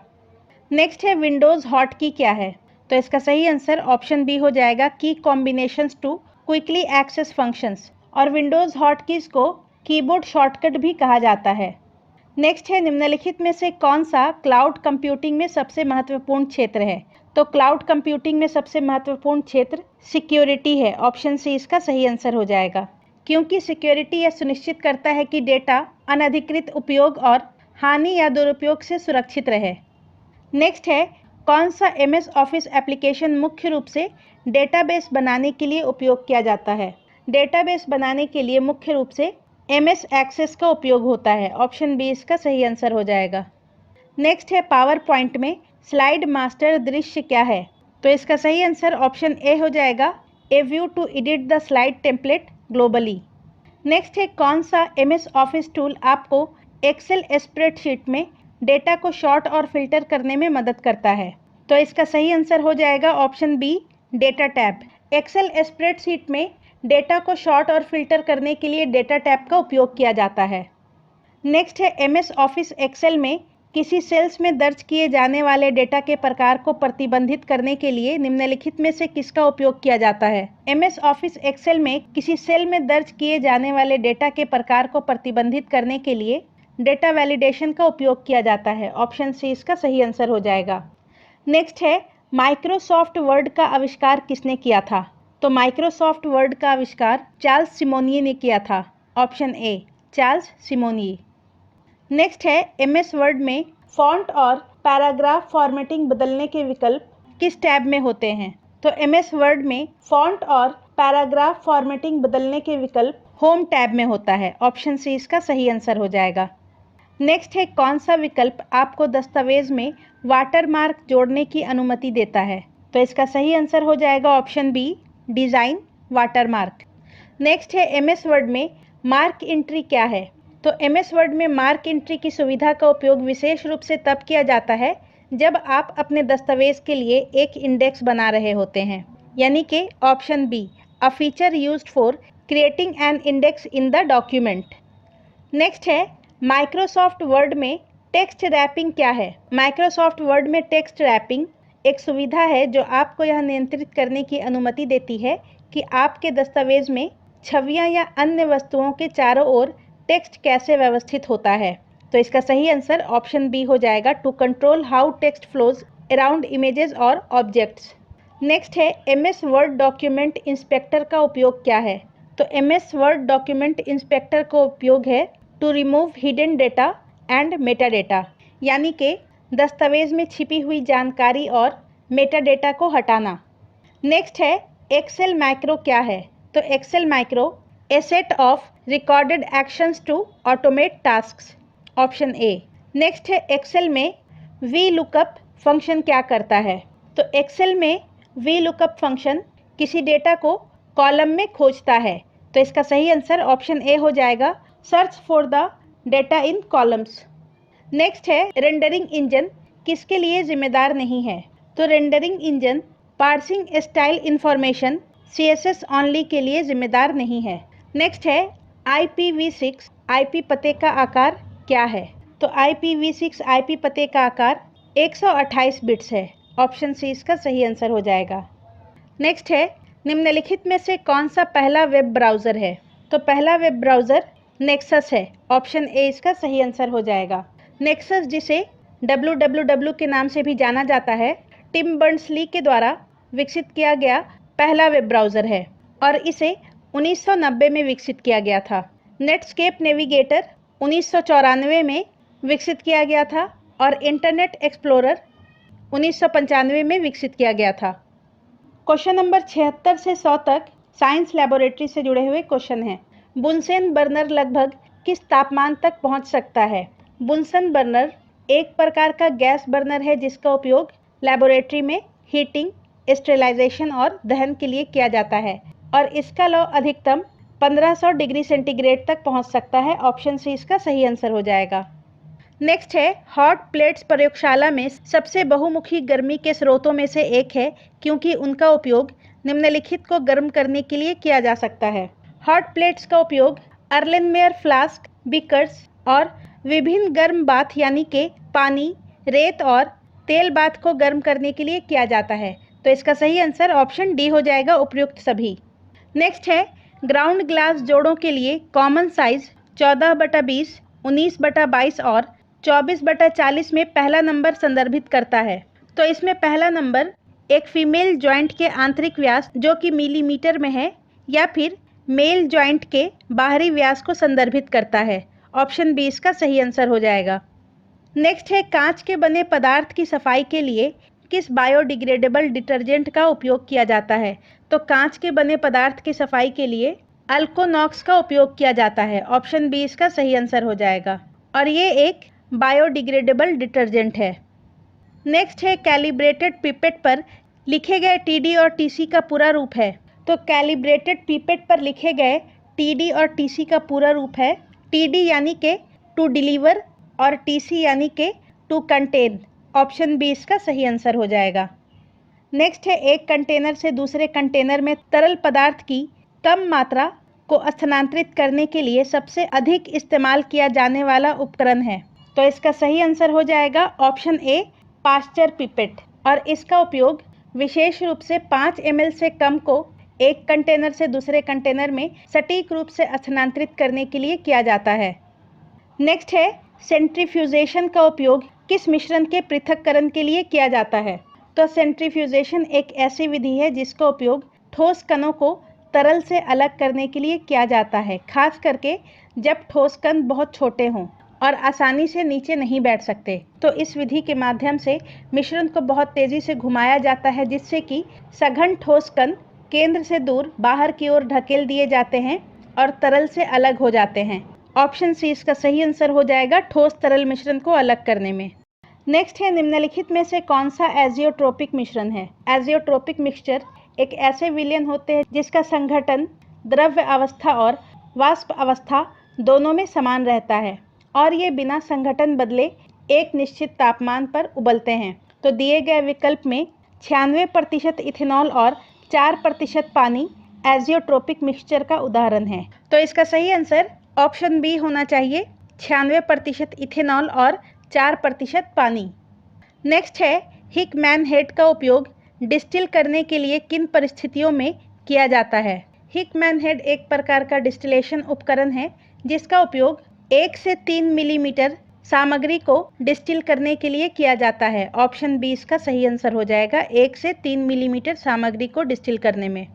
नेक्स्ट है विंडोज़ हॉट की क्या है? तो इसका सही आंसर ऑप्शन बी हो जाएगा, की combinations to quickly access functions. और विंडोज़ हॉट कीज़ को कीबोर्ड शॉर्टकट भी कहा जाता है। नेक्स्ट है निम्नलिखित में से कौन सा क्लाउड कंप्यूटिंग में सबसे महत्वपूर्ण क्षेत्र है? तो क्लाउड कंप्यूटिंग में सबसे महत्वपूर्ण क्षेत्र सिक्योरिटी है। ऑप्शन सी इसका सही आंसर हो जाएगा, क्योंकि सिक्योरिटी यह सुनिश्चित करता है कि डेटा अनधिकृत उपयोग और हानि या दुरुपयोग से सुरक्षित रहे। नेक्स्ट है कौन सा एमएस ऑफिस एप्लीकेशन मुख्य रूप से डेटाबेस बनाने के लिए उपयोग किया जाता है? डेटाबेस बनाने के लिए मुख्य रूप से एमएस एक्सेस का उपयोग होता है। ऑप्शन बी इसका सही आंसर हो जाएगा। नेक्स्ट है पावर पॉइंट में स्लाइड मास्टर दृश्य क्या है? तो इसका सही आंसर ऑप्शन ए हो जाएगा, a view to edit the slide template globally. Next है कौन सा एमएस ऑफिस टूल आपको एक्सेल स्प्रेडशीट में डेटा को शॉर्ट और फिल्टर करने में मदद करता है? तो इसका सही आंसर हो जाएगा option B, data tab. Excel spreadsheet में डेटा को शॉर्ट और फिल्टर करने के लिए डेटा टैब का उपयोग किया जाता है। नेक्स्ट है एमएस ऑफिस एक्सेल में किसी सेल्स में दर्ज किए जाने वाले डेटा के प्रकार को प्रतिबंधित करने के लिए निम्नलिखित में से किसका उपयोग किया जाता है? एमएस ऑफिस एक्सेल में किसी सेल में दर्ज किए जाने वाले डेटा के प्रकार को प्रतिबंधित करने के लिए डेटा वैलिडेशन का उपयोग किया जाता है। ऑप्शन सी इसका सही आंसर हो जाएगा। नेक्स्ट है माइक्रोसॉफ्ट वर्ड का आविष्कार किसने किया था? तो माइक्रोसॉफ्ट वर्ड का आविष्कार चार्ल्स सिमोनिये ने किया था। Option A, Charles Simonyi. Next है एमएस वर्ड में फॉन्ट और पैराग्राफ फॉर्मेटिंग बदलने के विकल्प किस टैब में होते हैं? तो एमएस वर्ड में फॉन्ट और पैराग्राफ फॉर्मेटिंग बदलने के विकल्प होम टैब में होता है। ऑप्शन सी इसका सही आंसर हो जाएगा। नेक्स्ट है कौन सा विकल्प आपको दस्तावेज में वाटरमार्क जोड़ने की अनुमति देता है? तो इसका सही आंसर हो जाएगा option B, design watermark. Next है एमएस वर्ड में मार्क एंट्री क्या है? तो एमएस वर्ड में मार्क एंट्री की सुविधा का उपयोग विशेष रूप से तब किया जाता है जब आप अपने दस्तावेज के लिए एक इंडेक्स बना रहे होते हैं, यानी कि option B, a feature used for creating an index in the document. Next है माइक्रोसॉफ्ट वर्ड में टेक्स्ट रैपिंग क्या है? माइक्रोसॉफ्ट वर्ड में टेक्स्ट रैपिंग एक सुविधा है जो आपको यह नियंत्रित करने की अनुमति देती है कि आपके दस्तावेज में छवियां या अन्य वस्तुओं के चारों ओर टेक्स्ट कैसे व्यवस्थित होता है। तो इसका सही आंसर ऑप्शन बी हो जाएगा, to control how text flows around images और ऑब्जेक्ट्स। नेक्स्ट है एमएस वर्ड डॉक्यूमेंट इंस्पेक्टर का उपयोग क्या है? तो एमएस वर्ड डॉक्यूमेंट इंस्पेक्टर का उपयोग है to remove hidden data and meta data, यानी कि दस्तावेज में छिपी हुई जानकारी और मेटा डेटा को हटाना। नेक्स्ट है एक्सेल मैक्रो क्या है? तो Excel macro a set of recorded actions to automate tasks. Option A. Next है एक्सेल में वी लुकअप फंक्शन क्या करता है? तो एक्सेल में वी लुकअप फंक्शन किसी डेटा को कॉलम में खोजता है। तो इसका सही आंसर ऑप्शन ए हो जाएगा, search for the data in columns. Next है रेंडरिंग इंजन किसके लिए जिम्मेदार नहीं है? तो rendering engine parsing style information CSS only के लिए जिम्मेदार नहीं है। नेक्स्ट है IPv6 IP पते का आकार क्या है? तो IPv6 IP पते का आकार 128 बिट्स है। ऑप्शन सी इसका सही आंसर हो जाएगा। नेक्स्ट है निम्नलिखित में से कौन सा पहला वेब ब्राउज़र है? तो पहला वेब ब्राउज़र नेक्सस है। ऑप्शन ए इसका सही आंसर हो जाएगा। नेक्सस, जिसे www के नाम से भी जाना जाता है, टिम बर्नर्स-ली के द्वारा विकसित किया गया पहला वेब ब्राउज़र है और इसे 1990 में विकसित किया गया था। नेटस्केप नेविगेटर 1994 में विकसित किया गया था और इंटरनेट एक्सप्लोरर 1995 में विकसित किया गया था। क्वेश्चन नंबर 76 से 100 तक साइंस लैबोरेटरी से जुड़े हुए क्वेश्चन हैं। बुनसेन बर्नर लगभग किस तापमान तक पहुंच सकता है? बुनसेन बर्नर एक प्रकार का गैस बर्नर है जिसका उपयोग लैबोरेटरी में हीटिंग, स्टेरिलाइजेशन और दहन के लिए किया जाता है और इसका लौ अधिकतम 1500 डिग्री सेंटीग्रेड तक पहुंच सकता है। ऑप्शन सी इसका सही आंसर हो जाएगा। नेक्स्ट है हॉट प्लेट्स प्रयोगशाला में सबसे बहुमुखी गर्मी के स्रोतों में से एक है क्योंकि उनका उपयोग निम्नलिखित को गर्म करने के लिए किया जा सकता है। हॉट प्लेट्स का उपयोग अर्लेनमेयर फ्लास्क, बीकर्स और विभिन्न गर्म बाथ यानी कि पानी, रेत और तेल बाथ को गर्म करने के लिए किया जाता है? तो इसका सही आंसर ऑप्शन डी हो जाएगा, उपयुक्त सभी। नेक्स्ट है, ग्राउंड ग्लास जोड़ों के लिए कॉमन साइज 14/20, 19/22 और 24/40 में पहला नंबर संदर्भित करता है। तो इसमें पहला नंबर एक फीमेल जॉइंट के आंतरिक व्यास जो कि मिलीमीटर में है, या फिर मेल जॉइंट के बाहरी व्यास को संदर्भित करता है। ऑप्शन बी इसका सही आंसर हो जाएगा। नेक्स्ट है, कांच के बने पदार्थ की सफाई के लिए किस बायोडिग्रेडेबल डिटर्जेंट का उपयोग किया जाता है? तो कांच के बने पदार्थ की सफाई के लिए अल्कोनॉक्स का उपयोग किया जाता है। ऑप्शन बी इसका सही आंसर हो जाएगा, और ये एक बायोडिग्रेडेबल डिटर्जेंट है। नेक्स्ट है, कैलिब्रेटेड पिपेट पर लिखे गए टीडी और टीसी का पूरा रूप है? तो कैलिब्रेटेड पिपेट पर लिखे गए टीडी और टीसी का पूरा रूप है, टीडी यानी के टू डिलीवर और टीसी यानी के टू कंटेन। ऑप्शन बी इसका सही आंसर हो जाएगा। नेक्स्ट है, एक कंटेनर से दूसरे कंटेनर में तरल पदार्थ की कम मात्रा को स्थानांतरित करने के लिए सबसे अधिक इस्तेमाल किया जाने वाला उपकरण है? तो इसका सही आंसर हो जाएगा ऑप्शन ए, पास्चर पिपेट। और इसका उपयोग विशेष रूप से 5 ml से कम को एक कंटेनर से दूसरे कंटेनर में सटीक रूप से स्थानांतरित करने के लिए किया जाता है। नेक्स्ट है, सेंट्रीफ्यूजेशन का उपयोग किस मिश्रण के पृथक्करण के लिए किया जाता है? तो सेंट्रीफ्यूजेशन एक ऐसी विधि है जिसका उपयोग ठोस कणों को तरल से अलग करने के लिए किया जाता है, खास करके जब ठोस कण बहुत छोटे हों और आसानी से नीचे नहीं बैठ सकते। तो इस विधि के माध्यम से मिश्रण को बहुत तेज़ी से घुमाया जाता है, जिससे कि सघन ठोस कण केंद्र से दूर बाहर की ओर ढकेल दिए जाते हैं और तरल से अलग हो जाते हैं। ऑप्शन सी इसका सही आंसर हो जाएगा, ठोस तरल मिश्रण को अलग करने में। नेक्स्ट है, निम्नलिखित में से कौन सा एजियोट्रोपिक मिश्रण है? एजियोट्रोपिक मिक्सचर एक ऐसे विलयन होते हैं जिसका संघटन द्रव्य अवस्था और वाष्प अवस्था दोनों में समान रहता है, और ये बिना संघटन बदले एक निश्चित तापमान पर उबलते हैं। तो दिए गए विकल्प में 96% इथेनॉल और 4% पानी एजियोट्रोपिक मिक्सचर का उदाहरण है। तो इसका सही आंसर ऑप्शन बी होना चाहिए, 96% इथेनॉल और 4% पानी। नेक्स्ट है, हिकमैन हेड का उपयोग डिस्टिल करने के लिए किन परिस्थितियों में किया जाता है? हिकमैन हेड एक प्रकार का डिस्टिलेशन उपकरण है जिसका उपयोग 1 से 3 मिलीमीटर सामग्री को डिस्टिल करने के लिए किया जाता है। ऑप्शन बी इसका सही आंसर हो जाएगा, 1 से 3 मिलीमीटर सामग्री को डिस्टिल करने में।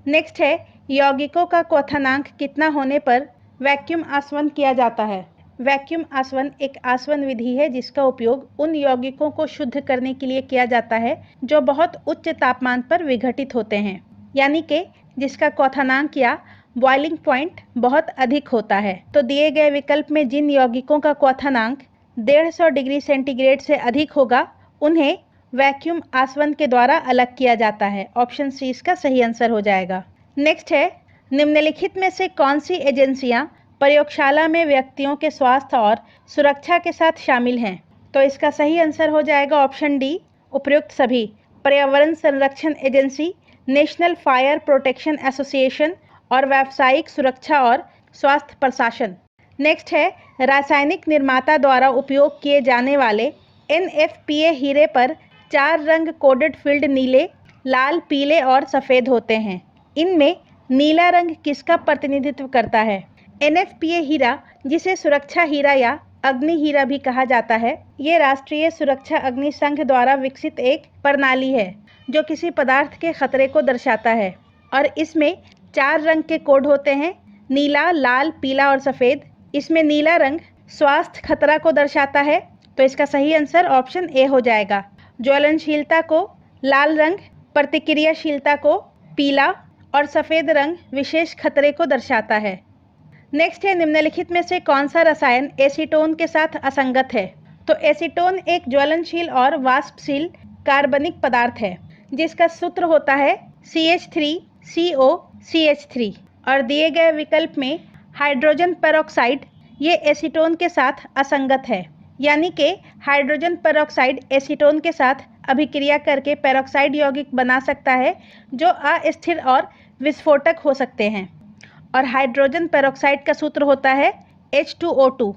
नेक्स्ट है, यौगिकों का क्वथनांक कितना होने पर वैक्यूम आसवन किया जाता है? वैक्यूम आसवन एक आसवन विधि है जिसका उपयोग उन यौगिकों को शुद्ध करने के लिए किया जाता है जो बहुत उच्च तापमान पर विघटित होते हैं, यानी कि जिसका क्वथनांक या बॉइलिंग पॉइंट बहुत अधिक होता है। तो दिए गए विकल्प में जिन यौगिकों का क्वथनांक 150 डिग्री सेंटीग्रेड से अधिक होगा उन्हें वैक्यूम आसवन के द्वारा अलग किया जाता है। ऑप्शन सी इसका सही आंसर हो जाएगा। नेक्स्ट है, निम्नलिखित में से कौन सी एजेंसियां प्रयोगशाला में व्यक्तियों के स्वास्थ्य और सुरक्षा के साथ शामिल हैं? तो इसका सही आंसर हो जाएगा ऑप्शन डी, उपयुक्त सभी। पर्यावरण संरक्षण agency, national fire protection association और व्यावसायिक सुरक्षा और स्वास्थ्य प्रशासन। नेक्स्ट है, रासायनिक निर्माता द्वारा उपयोग किए जाने वाले NFPA हीरे पर 4 रंग कोडेड फील्ड नीले, लाल, पीले और सफ़ेद होते हैं। इनमें नीला रंग किसका प्रतिनिधित्व करता है? NFPA हीरा, जिसे सुरक्षा हीरा या अग्नि हीरा भी कहा जाता है, ये राष्ट्रीय सुरक्षा अग्नि संघ द्वारा विकसित एक प्रणाली है जो किसी पदार्थ के खतरे को दर्शाता है, और इसमें 4 रंग के कोड होते हैं, नीला, लाल, पीला और सफ़ेद। इसमें नीला रंग स्वास्थ्य खतरा को दर्शाता है, तो इसका सही आंसर ऑप्शन ए हो जाएगा। ज्वलनशीलता को लाल रंग, प्रतिक्रियाशीलता को पीला और सफ़ेद रंग विशेष खतरे को दर्शाता है। नेक्स्ट है, निम्नलिखित में से कौन सा रसायन एसीटोन के साथ असंगत है? तो एसीटोन एक ज्वलनशील और वाष्पशील कार्बनिक पदार्थ है जिसका सूत्र होता है CH3COCH3, और दिए गए विकल्प में हाइड्रोजन पेरोक्साइड ये एसीटोन के साथ असंगत है, यानी कि हाइड्रोजन पेरोक्साइड एसीटोन के साथ अभिक्रिया करके पेरोक्साइड यौगिक बना सकता है जो अस्थिर और विस्फोटक हो सकते हैं, और हाइड्रोजन पेरोक्साइड का सूत्र होता है H2O2।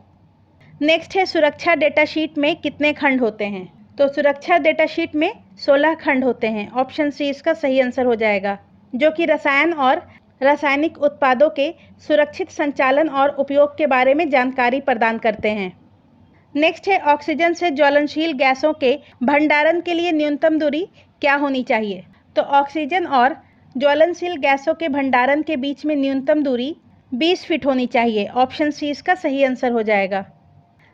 नेक्स्ट है, सुरक्षा डेटा शीट में कितने खंड होते हैं? तो तो सुरक्षा डेटा शीट में 16 खंड होते हैं। ऑप्शन सी इसका सही आंसर हो जाएगा, जो कि रसायन और रासायनिक उत्पादों के सुरक्षित संचालन और उपयोग के बारे में जानकारी प्रदान करते हैं। नेक्स्ट है, ऑक्सीजन से ज्वलनशील गैसों के भंडारण के लिए न्यूनतम दूरी क्या होनी चाहिए? तो ऑक्सीजन और ज्वलनशील गैसों के भंडारण के बीच में न्यूनतम दूरी 20 फीट होनी चाहिए। ऑप्शन सी इसका सही आंसर हो जाएगा।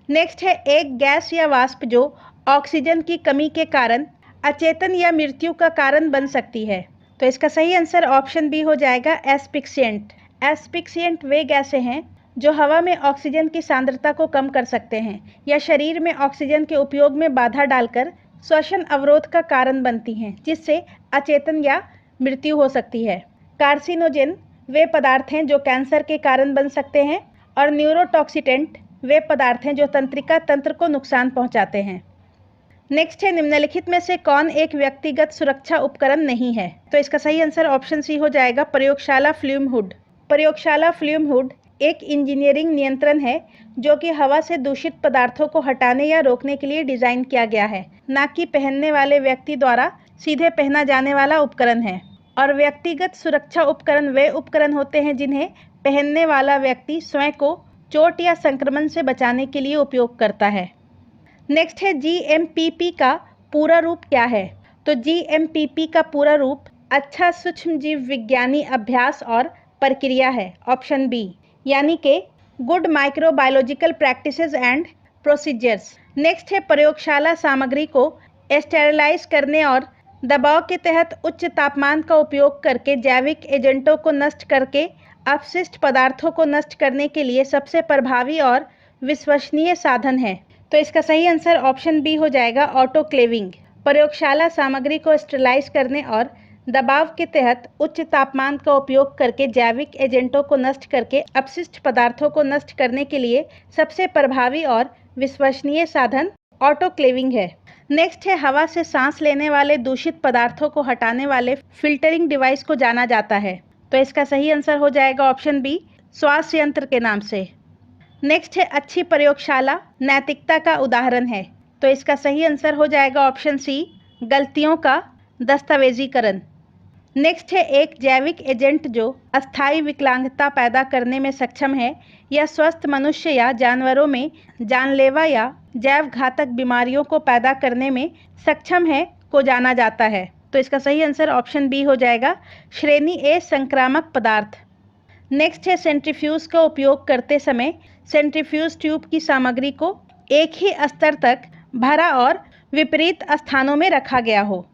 नेक्स्ट है, एक गैस या वाष्प जो ऑक्सीजन की कमी के कारण अचेतन या मृत्यु का कारण बन सकती है। तो इसका सही आंसर ऑप्शन बी हो जाएगा, एस्फिक्सिएंट। एस्फिक्सिएंट वे गैसें हैं जो हवा में ऑक्सीजन की सांद्रता को कम कर सकते हैं या शरीर में ऑक्सीजन के उपयोग में बाधा डालकर श्वसन अवरोध का कारण बनती हैं, जिससे अचेतन या मृत्यु हो सकती है। कार्सिनोजेन वे पदार्थ हैं जो कैंसर के कारण बन सकते हैं और न्यूरोटॉक्सिटेंट वे पदार्थ हैं जो तंत्रिका तंत्र को नुकसान पहुंचाते हैं। नेक्स्ट है, निम्नलिखित में से कौन एक व्यक्तिगत सुरक्षा उपकरण नहीं है? तो इसका सही आंसर ऑप्शन सी हो जाएगा, प्रयोगशाला फ्ल्यूम हुड। प्रयोगशाला फ्ल्यूम हुड एक इंजीनियरिंग नियंत्रण है जो कि हवा से दूषित पदार्थों को हटाने या रोकने के लिए डिजाइन किया गया है, न कि पहनने वाले व्यक्ति द्वारा सीधे पहना जाने वाला उपकरण है। और व्यक्तिगत सुरक्षा उपकरण वे उपकरण होते हैं जिन्हें पहनने वाला व्यक्ति स्वयं को चोट या संक्रमण से बचाने के लिए उपयोग करता है। नेक्स्ट है, जीएमपीपी का पूरा रूप क्या है? तो जीएमपीपी का पूरा रूप अच्छा सूक्ष्मजीव विज्ञानी अभ्यास और प्रक्रिया है। ऑप्शन बी, यानी कि good microbiological practices and procedures. Next है, प्रयोगशाला सामग्री को स्टेरिलाइज करने और दबाव के तहत उच्च तापमान का उपयोग करके जैविक एजेंटों को नष्ट करके अपशिष्ट पदार्थों को नष्ट करने के लिए सबसे प्रभावी और विश्वसनीय साधन है। तो इसका सही आंसर ऑप्शन बी हो जाएगा, ऑटोक्लेविंग। प्रयोगशाला सामग्री को स्टेरिलाइज करने और दबाव के तहत उच्च तापमान का उपयोग करके जैविक एजेंटों को नष्ट करके अपशिष्ट पदार्थों को नष्ट करने के लिए सबसे प्रभावी और विश्वसनीय साधन ऑटोक्लेविंग है। नेक्स्ट है, हवा से सांस लेने वाले दूषित पदार्थों को हटाने वाले फिल्टरिंग डिवाइस को जाना जाता है। तो इसका सही आंसर हो जाएगा ऑप्शन बी, श्वास यंत्र के नाम से। नेक्स्ट है, अच्छी प्रयोगशाला नैतिकता का उदाहरण है। तो इसका सही आंसर हो जाएगा ऑप्शन सी, गलतियों का दस्तावेजीकरण। नेक्स्ट है, एक जैविक एजेंट जो अस्थायी विकलांगता पैदा करने में सक्षम है या स्वस्थ मनुष्य या जानवरों में जानलेवा या जैव घातक बीमारियों को पैदा करने में सक्षम है को जाना जाता है। तो इसका सही आंसर ऑप्शन बी हो जाएगा, श्रेणी ए संक्रामक पदार्थ। नेक्स्ट है, सेंट्रीफ्यूज का उपयोग करते समय सेंट्रीफ्यूज ट्यूब की सामग्री को एक ही स्तर तक भरा और विपरीत स्थानों में रखा गया हो।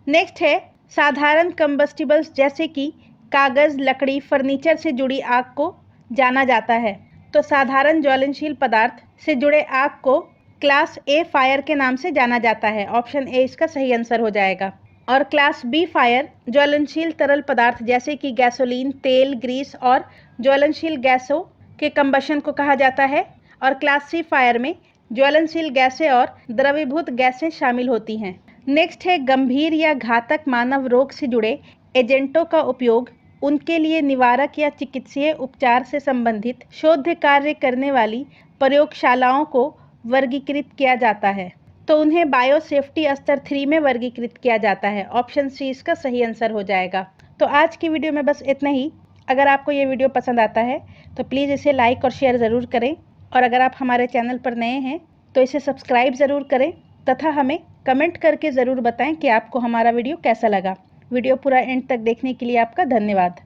नेक्स्ट है, साधारण कंबस्टिबल्स जैसे कि कागज़, लकड़ी, फर्नीचर से जुड़ी आग को जाना जाता है। तो साधारण ज्वलनशील पदार्थ से जुड़े आग को क्लास ए फायर के नाम से जाना जाता है। ऑप्शन ए इसका सही आंसर हो जाएगा। और क्लास बी फायर ज्वलनशील तरल पदार्थ जैसे कि गैसोलीन, तेल, ग्रीस और ज्वलनशील गैसों के कंबशन को कहा जाता है। और क्लास सी फायर में ज्वलनशील गैसें और द्रवीभूत गैसें शामिल होती हैं। नेक्स्ट है, गंभीर या घातक मानव रोग से जुड़े एजेंटों का उपयोग उनके लिए निवारक या चिकित्सीय उपचार से संबंधित शोध कार्य करने वाली प्रयोगशालाओं को वर्गीकृत किया जाता है। तो उन्हें बायो सेफ्टी स्तर 3 में वर्गीकृत किया जाता है। ऑप्शन सी इसका सही आंसर हो जाएगा। तो आज की वीडियो में बस इतना ही। अगर आपको ये वीडियो पसंद आता है तो प्लीज़ इसे लाइक और शेयर ज़रूर करें, और अगर आप हमारे चैनल पर नए हैं तो इसे सब्सक्राइब ज़रूर करें तथा हमें कमेंट करके ज़रूर बताएं कि आपको हमारा वीडियो कैसा लगा। वीडियो पूरा एंड तक देखने के लिए आपका धन्यवाद।